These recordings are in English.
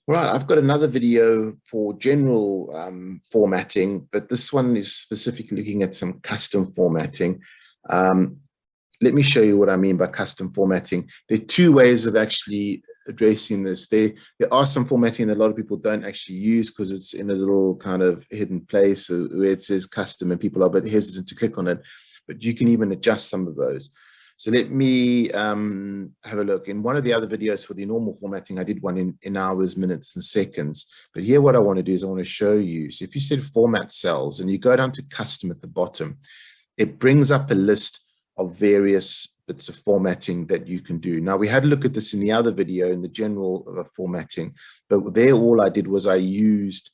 Right, I've got another video for general formatting, but this one is specifically looking at some custom formatting. Um, Let me show you what I mean by custom formatting. There are two ways of actually addressing this. There are some formatting that a lot of people don't actually use because it's in a little kind of hidden place where it says custom and people are a bit hesitant to click on it, but you can even adjust some of those. So let me have a look. In one of the other videos for the normal formatting, I did one in hours, minutes, and seconds. But here what I want to do is I want to show you. So if you said format cells and you go down to custom at the bottom, it brings up a list of various bits of formatting that you can do. Now, we had a look at this in the other video in the general formatting, but there all I did was I used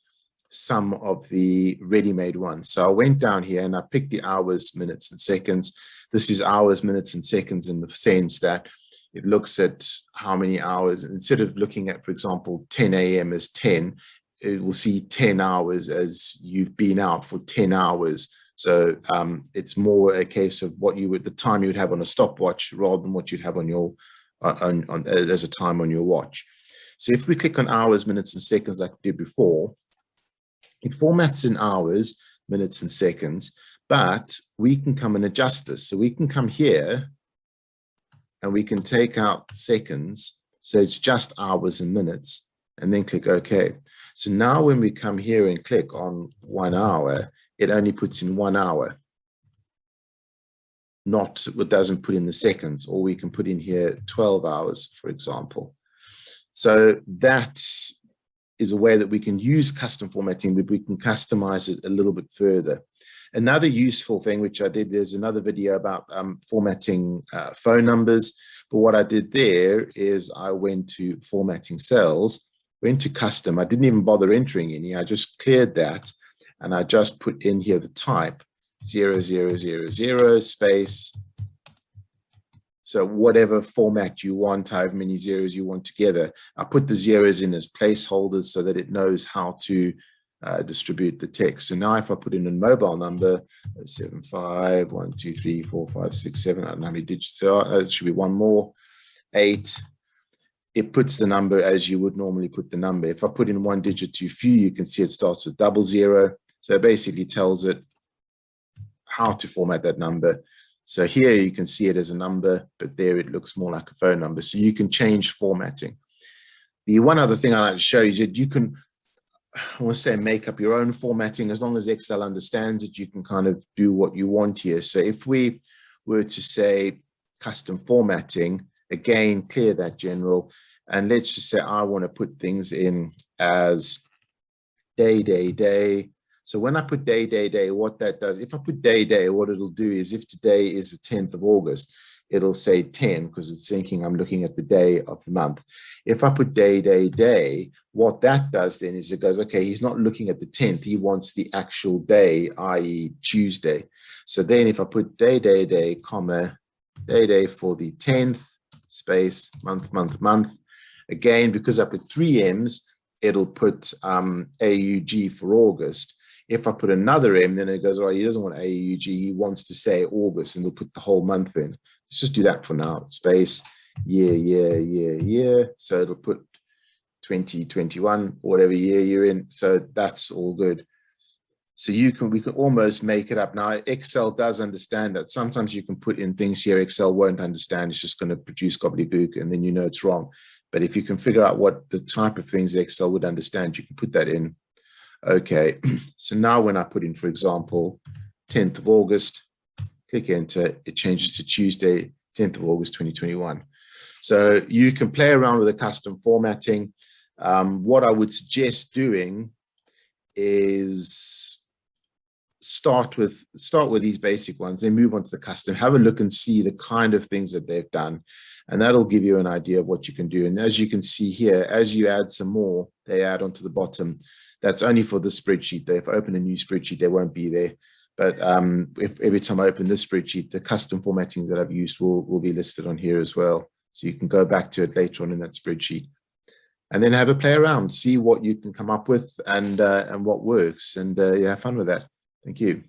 some of the ready-made ones. So I went down here and I picked the hours, minutes, and seconds. This is hours, minutes, and seconds in the sense that it looks at how many hours. Instead of looking at, for example, 10 a.m. as 10, it will see 10 hours as you've been out for 10 hours. So it's more a case of what you would, the time you would have on a stopwatch rather than what you'd have on your, as a time on your watch. So if we click on hours, minutes, and seconds like we did before, it formats in hours, minutes, and seconds, but we can come and adjust this. So we can come here and we can take out seconds. So it's just hours and minutes and then click OK. So now when we come here and click on 1 hour, it only puts in 1 hour, not what doesn't put in the seconds, or we can put in here 12 hours, for example. So that is a way that we can use custom formatting, but we can customize it a little bit further. Another useful thing, which I did, there's another video about formatting phone numbers. But what I did there is I went to formatting cells, went to custom. I didn't even bother entering any. I just cleared that. And I just put in here the type 0000 space. So whatever format you want, however many zeros you want together, I put the zeros in as placeholders so that it knows how to distribute the text. So now if I put in a mobile number, 75, 1, 2, 3, 4, 5, 6, 7, I don't know how many digits there are. There should be one more, 8. It puts the number as you would normally put the number. If I put in one digit too few, you can see it starts with 00. So it basically tells it how to format that number. So here you can see it as a number, but there it looks more like a phone number. So you can change formatting. The one other thing I like to show you is that you can, I want to say, make up your own formatting. As long as Excel understands it, you can kind of do what you want here. So if we were to say custom formatting, again, clear that general, and let's just say I want to put things in as day. So when I put day, what that does, if I put day, what it'll do is if today is the 10th of August, it'll say 10 because it's thinking I'm looking at the day of the month. If I put day, what that does then is it goes, okay, he's not looking at the 10th. He wants the actual day, i.e. Tuesday. So then if I put day, comma, day for the 10th, space, month, again, because I put 3 M's, it'll put AUG for August. If I put another M, then it goes, all right, he doesn't want AUG, he wants to say August, and they'll put the whole month in. Let's just do that for now. Space, year. So it'll put 2021, whatever year you're in. So that's all good. So we can almost make it up. Now, Excel does understand that. Sometimes you can put in things here Excel won't understand. It's just going to produce gobbledygook, and then you know it's wrong. But if you can figure out what the type of things Excel would understand, you can put that in. Okay, so now when I put in, for example, 10th of August, click enter, it changes to Tuesday, 10th of August, 2021. So you can play around with the custom formatting. What I would suggest doing is start with these basic ones, then move on to the custom, have a look and see the kind of things that they've done. And that'll give you an idea of what you can do. And as you can see here, as you add some more, they add onto the bottom. That's only for the spreadsheet. If I open a new spreadsheet, they won't be there. But if every time I open this spreadsheet, the custom formattings that I've used will be listed on here as well. So you can go back to it later on in that spreadsheet. And then have a play around, see what you can come up with and what works. And yeah, have fun with that. Thank you.